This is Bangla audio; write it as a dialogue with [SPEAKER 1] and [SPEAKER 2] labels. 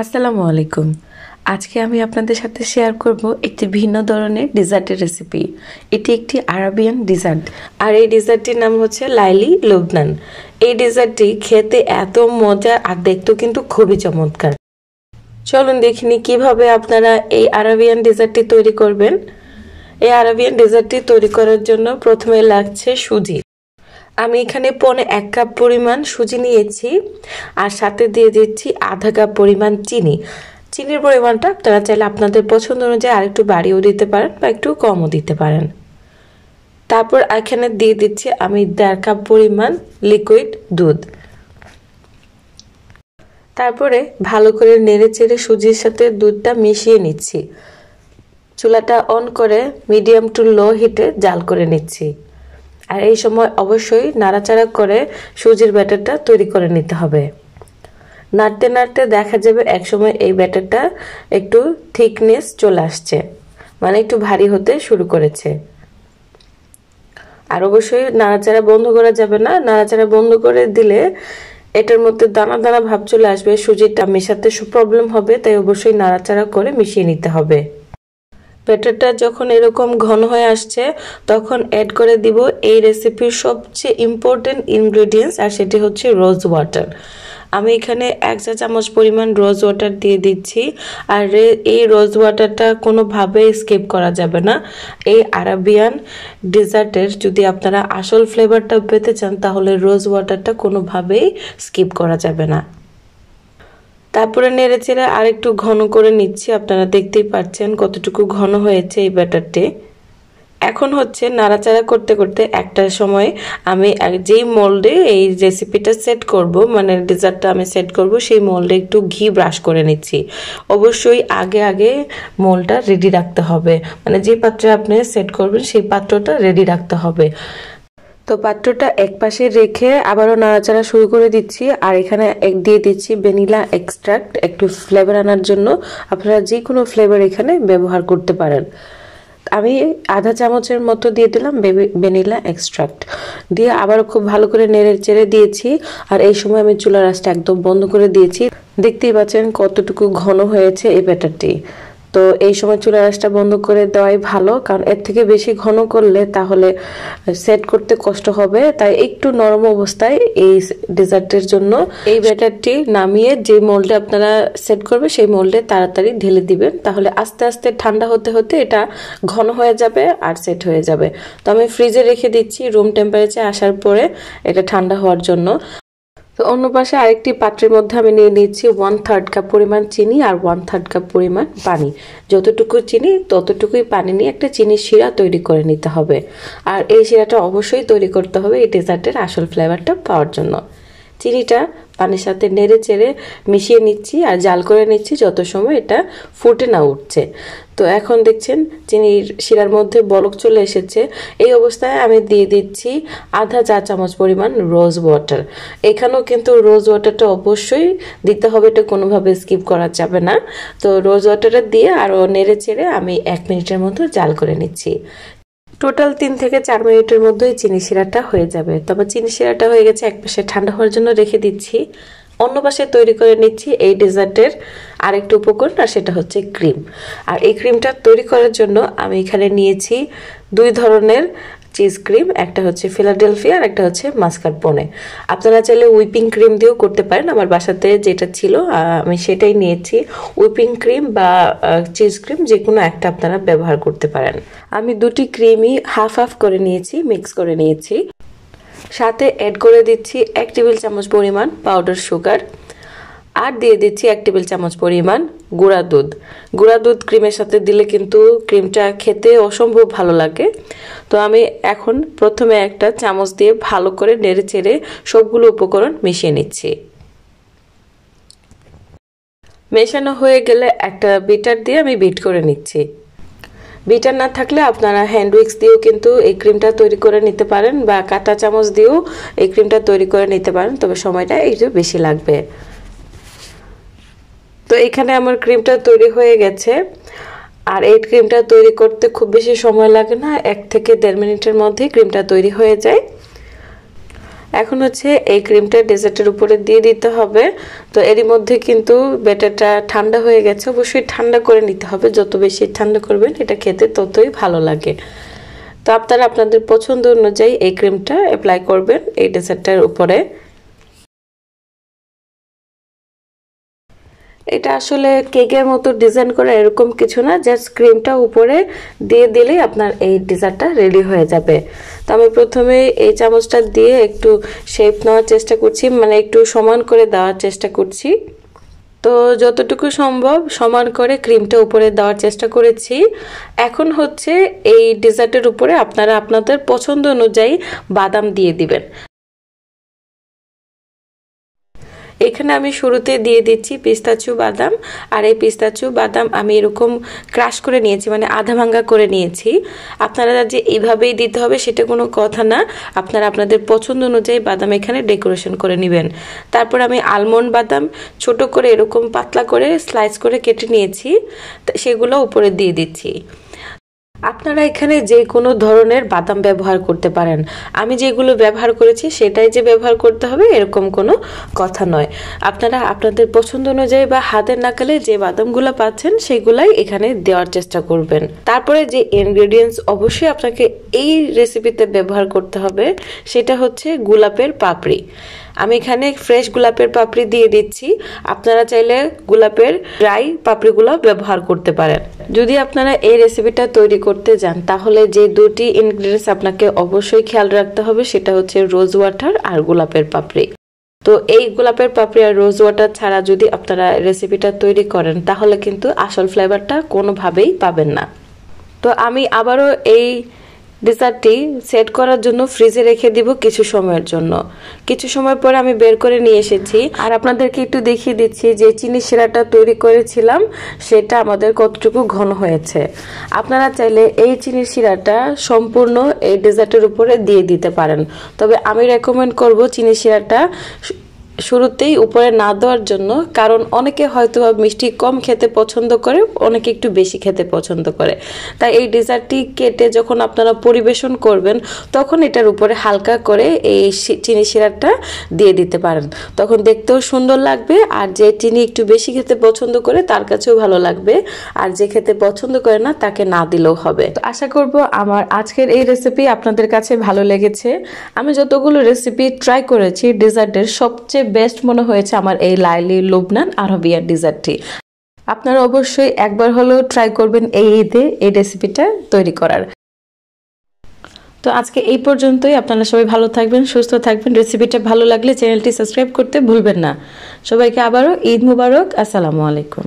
[SPEAKER 1] আসসালামু আলাইকুম। আজকে আমি আপনাদের সাথে শেয়ার করব একটি ভিন্ন ধরনের ডেজার্টের রেসিপি। এটি একটি আরাবিয়ান ডেজার্ট, আর এই ডেজার্টটির নাম হচ্ছে লাইলি লুবনান। এই ডেজার্টটি খেতে এত মজা আর দেখতেও কিন্তু খুবই চমৎকার। চলুন দেখিনি কিভাবে আপনারা এই আরাবিয়ান ডেজার্টটি তৈরি করবেন। এই আরাবিয়ান ডেজার্টটি তৈরি করার জন্য প্রথমে লাগছে সুজি। আমি এখানে 1 কাপ পরিমাণ সুজি নিয়েছি, আর সাথে দিয়ে দিচ্ছি আধা কাপ পরিমাণ চিনি। চিনির পরিমাণটা আপনারা চাইলে আপনাদের পছন্দ অনুযায়ী আরেকটু বাড়িয়েও দিতে পারেন বা একটু কমও দিতে পারেন। তারপর এখানে দিয়ে দিচ্ছি আমি 1.5 কাপ পরিমাণ লিকুইড দুধ। তারপরে ভালো করে নেড়ে চেড়ে সুজির সাথে দুধটা মিশিয়ে নিচ্ছি। চুলাটা অন করে মিডিয়াম টু লো হিটে জাল করে নিচ্ছি। আর এই সময় অবশ্যই নাড়াচাড়া করে সুজির ব্যাটারটা তৈরি করে নিতে হবে। নাড়তে নাড়তে দেখা যাবে একসময় এই ব্যাটারটা একটু থিকনেস চলে আসছে, মানে একটু ভারী হতে শুরু করেছে। আর অবশ্যই নাড়াচাড়া বন্ধ করা যাবে না। নাড়াচাড়া বন্ধ করে দিলে এটার মধ্যে দানা দানা ভাব চলে আসবে, সুজিটা মেশাতে প্রবলেম হবে। তাই অবশ্যই নাড়াচাড়া করে মিশিয়ে নিতে হবে। ব্যাটারটা যখন এরকম ঘন হয়ে আসছে তখন অ্যাড করে দিব এই রেসিপির সবচেয়ে ইম্পর্টেন্ট ইনগ্রেডিয়েন্টস, আর সেটি হচ্ছে রোজ ওয়াটার। আমি এখানে 1 চা চামচ পরিমাণ রোজ ওয়াটার দিয়ে দিচ্ছি। আর এই রোজ ওয়াটারটা কোনোভাবেই স্কিপ করা যাবে না। এই আরাবিয়ান ডেজার্টের যদি আপনারা আসল ফ্লেভারটা পেতে চান তাহলে রোজ ওয়াটারটা কোনোভাবেই স্কিপ করা যাবে না। তারপরে নেড়ে চেড়ে আর একটু ঘন করে নিচ্ছি। আপনারা দেখতেই পাচ্ছেন কতটুকু ঘন হয়েছে এই ব্যাটারটি। এখন হচ্ছে নাড়াচাড়া করতে করতে একটা সময় আমি যেই মোল্ডে এই রেসিপিটা সেট করব, মানে ডেজার্টটা আমি সেট করব, সেই মোল্ডে একটু ঘি ব্রাশ করে নিচ্ছি। অবশ্যই আগে আগে মোল্ডটা রেডি রাখতে হবে, মানে যে পাত্রে আপনি সেট করবেন সেই পাত্রটা রেডি রাখতে হবে। তো পাত্রটা এক পাশে রেখে আবারও নাড়াচাড়া শুরু করে দিচ্ছি। আর এখানে দিয়ে দিচ্ছি ভ্যানিলা এক্সট্রাক্ট, একটু ফ্লেভার আনার জন্য। আপনারা যে কোনো ফ্লেভার এখানে ব্যবহার করতে পারেন। আমি আধা চামচের মতো দিয়ে দিলাম ভ্যানিলা এক্সট্রাক্ট, দিয়ে আবারও খুব ভালো করে নেড়ে চেড়ে দিয়েছি। আর এই সময় আমি চুলার আঁচটা একদম বন্ধ করে দিয়েছি। দেখতেই পাচ্ছেন কতটুকু ঘন হয়েছে এই ব্যাটারটি। তো এই সময় চুলার আঁচটা বন্ধ করে দেওয়াই ভালো, কারণ এর থেকে বেশি ঘন করলে তাহলে সেট করতে কষ্ট হবে। তাই একটু নরম অবস্থায় এই ডেজার্টের জন্য এই ব্যাটারটি নামিয়ে যে মোল্ডে আপনারা সেট করবে সেই মোল্ডে তাড়াতাড়ি ঢেলে দিবেন। তাহলে আস্তে আস্তে ঠান্ডা হতে হতে এটা ঘন হয়ে যাবে আর সেট হয়ে যাবে। তো আমি ফ্রিজে রেখে দিচ্ছি রুম টেম্পারেচার আসার পরে এটা ঠান্ডা হওয়ার জন্য। তো অন্য পাশে আরেকটি পাত্রের মধ্যে আমি নিয়ে নিচ্ছি 1/3 কাপ পরিমাণ চিনি আর 1/3 কাপ পরিমাণ পানি। যতটুকু চিনি ততটুকুই পানি নিয়ে একটা চিনির শিরা তৈরি করে নিতে হবে। আর এই শিরাটা অবশ্যই তৈরি করতে হবে এই ডেজার্টের আসল ফ্লেভারটা পাওয়ার জন্য। চিনিটা পানির সাথে নেড়ে চেড়ে মিশিয়ে নিচ্ছি আর জাল করে নিচ্ছি যত সময় এটা ফুটে না উঠছে। তো এখন দেখছেন চিনির শিরার মধ্যে বলক চলে এসেছে। এই অবস্থায় আমি দিয়ে দিচ্ছি আধা চা চামচ পরিমাণ রোজ ওয়াটার। এখানেও কিন্তু রোজ ওয়াটারটা অবশ্যই দিতে হবে, এটা কোনোভাবে স্কিপ করা যাবে না। তো রোজ ওয়াটারটা দিয়ে আরও নেড়ে চেড়ে আমি 1 মিনিটের মতো জাল করে নিচ্ছি। টোটাল 3 থেকে 4 মিনিটের মধ্যেই চিনি শিরাটা হয়ে যাবে। তবে চিনি শিরাটা হয়ে গেছে, এক পাশে ঠান্ডা হওয়ার জন্য রেখে দিচ্ছি। অন্য পাশে তৈরি করে নিচ্ছি এই ডেজার্টের আরেকটা উপকরণ, আর সেটা হচ্ছে ক্রিম। আর এই ক্রিমটা তৈরি করার জন্য আমি এখানে নিয়েছি 2 ধরনের চিজ ক্রিম, একটা হচ্ছে ফিলাডেলফিয়া আর একটা হচ্ছে মাস্কারপোনে। আপনারা চাইলে হুইপিং ক্রিম দিয়েও করতে পারেন। আমার বাসাতে যেটা ছিল আমি সেটাই নিয়েছি। হুইপিং ক্রিম বা চিজ ক্রিম যে কোনো একটা আপনারা ব্যবহার করতে পারেন। আমি দুটি ক্রিমই হাফ হাফ করে নিয়েছি, মিক্স করে নিয়েছি। সাথে অ্যাড করে দিচ্ছি 1 টেবিল চামচ পরিমাণ পাউডার সুগার, আর দিয়ে দিচ্ছি 1 টেবিল চামচ পরিমাণ গুঁড়া দুধ। গুঁড়া দুধ ক্রিমের সাথে দিলে কিন্তু ক্রিমটা খেতে অসম্ভব ভালো লাগে। তো আমি এখন প্রথমে একটা চামচ দিয়ে ভালো করে নেড়ে চেড়ে সবগুলো উপকরণ মিশিয়ে নিচ্ছি। মেশানো হয়ে গেলে একটা বিটার দিয়ে আমি বিট করে নিচ্ছি। বিটার না থাকলে আপনারা হ্যান্ড উইক্স দিয়েও কিন্তু এই ক্রিমটা তৈরি করে নিতে পারেন, বা কাঁটা চামচ দিয়েও এই ক্রিমটা তৈরি করে নিতে পারেন, তবে সময়টা একটু বেশি লাগবে। তো এখানে আমার ক্রিমটা তৈরি হয়ে গেছে। আর এই ক্রিমটা তৈরি করতে খুব বেশি সময় লাগে না, 1 থেকে 1.5 মিনিটের মধ্যে ক্রিমটা তৈরি হয়ে যায়। এখন হচ্ছে এই ক্রিমটা ডেজার্টের উপরে দিয়ে দিতে হবে। তো এরই মধ্যে কিন্তু ব্যাটারটা ঠান্ডা হয়ে গেছে, অবশ্যই ঠান্ডা করে নিতে হবে, যত বেশি ঠান্ডা করবেন এটা খেতে ততই ভালো লাগে। তো আপনারা আপনাদের পছন্দ অনুযায়ী এই ক্রিমটা অ্যাপ্লাই করবেন এই ডেজার্টটার উপরে। এটা আসলে কেকের মতো ডিজাইন করা এরকম কিছু না, জাস্ট ক্রিমটা উপরে দিয়ে দিলেই আপনার এই ডেজার্টটা রেডি হয়ে যাবে। তো আমি প্রথমে এই চামচটা দিয়ে একটু শেপ নেওয়ার চেষ্টা করছি, মানে একটু সমান করে দেওয়ার চেষ্টা করছি। তো যতটুকু সম্ভব সমান করে ক্রিমটা উপরে দেওয়ার চেষ্টা করেছি। এখন হচ্ছে এই ডেজার্টের উপরে আপনারা আপনাদের পছন্দ অনুযায়ী বাদাম দিয়ে দিবেন। এখানে আমি শুরুতে দিয়ে দিচ্ছি পিস্তাচিও বাদাম, আর এই পিস্তাচিও বাদাম আমি এরকম ক্রাশ করে নিয়েছি, মানে আধা ভাঙ্গা করে নিয়েছি। আপনারা যে এইভাবেই দিতে হবে সেটা কোনো কথা না, আপনারা আপনাদের পছন্দ অনুযায়ী বাদাম এখানে ডেকোরেশন করে নেবেন। তারপর আমি আলমন্ড বাদাম ছোট করে এরকম পাতলা করে স্লাইস করে কেটে নিয়েছি, সেগুলো উপরে দিয়ে দিচ্ছি। আপনারা এখানে যে কোনো ধরনের বাদাম ব্যবহার করতে পারেন, আমি যেগুলো ব্যবহার করেছি সেটাই যে ব্যবহার করতে হবে এরকম কোনো কথা নয়। আপনারা আপনাদের পছন্দ অনুযায়ী বা হাতের নাগালে যে বাদামগুলো পাচ্ছেন সেগুলাই এখানে দেওয়ার চেষ্টা করবেন। তারপরে যে ইনগ্রেডিয়েন্টস অবশ্যই আপনাকে এই রেসিপিতে ব্যবহার করতে হবে সেটা হচ্ছে গোলাপের পাপড়ি। আমি এখানে ফ্রেশ গোলাপের পাপড়ি দিয়ে দিচ্ছি, আপনারা চাইলে গোলাপের ড্রাই পাপড়িগুলো ব্যবহার করতে পারেন। যদি আপনারা এই রেসিপিটা তৈরি করতে যান তাহলে যে দুটি ইনগ্রেডিয়েন্টস আপনাকে অবশ্যই খেয়াল রাখতে হবে সেটা হচ্ছে রোজ ওয়াটার আর গোলাপের পাপড়ি। তো এই গোলাপের পাপড়ি আর রোজ ওয়াটার ছাড়া যদি আপনারা রেসিপিটা তৈরি করেন তাহলে কিন্তু আসল ফ্লেভারটা কোনোভাবেই পাবেন না। তো আমি আবারও এই ডেজার্টটি সেট করার জন্য ফ্রিজে রেখে দিব কিছু সময়ের জন্য। কিছু সময় পরে আমি বের করে নিয়ে এসেছি, আর আপনাদেরকে একটু দেখিয়ে দিচ্ছি যে চিনি শিরাটা তৈরি করেছিলাম সেটা আমাদের কতটুকু ঘন হয়েছে। আপনারা চাইলে এই চিনির শিরাটা সম্পূর্ণ এই ডেজার্টের উপরে দিয়ে দিতে পারেন, তবে আমি রেকমেন্ড করব চিনি শিরাটা শুরুতেই উপরে না দেওয়ার জন্য, কারণ অনেকে হয়তো মিষ্টি কম খেতে পছন্দ করে, অনেকে একটু বেশি খেতে পছন্দ করে। তাই এই ডেজার্টটি কেটে যখন আপনারা পরিবেশন করবেন তখন এটার উপরে হালকা করে এই চিনি শিরাটা দিয়ে দিতে পারেন, তখন দেখতেও সুন্দর লাগবে, আর যে চিনি একটু বেশি খেতে পছন্দ করে তার কাছেও ভালো লাগবে, আর যে খেতে পছন্দ করে না তাকে না দিলেও হবে। তো আশা করব আমার আজকের এই রেসিপি আপনাদের কাছে ভালো লেগেছে। আমি যতগুলো রেসিপি ট্রাই করেছি ডেজার্টের সবচেয়ে বেস্ট মনে হয়েছে আমার এই লাইলি লুবনান আরবিয়ান ডেজার্টটি। আপনারা অবশ্যই একবার হলেও ট্রাই করবেন এই ঈদে এই রেসিপিটা তৈরি করার। তো আজকে এই পর্যন্তই। আপনারা সবাই ভালো থাকবেন, সুস্থ থাকবেন। রেসিপিটা ভালো লাগলে চ্যানেলটি সাবস্ক্রাইব করতে ভুলবেন না। সবাইকে আবারও ঈদ মুবারক, আসসালামু আলাইকুম।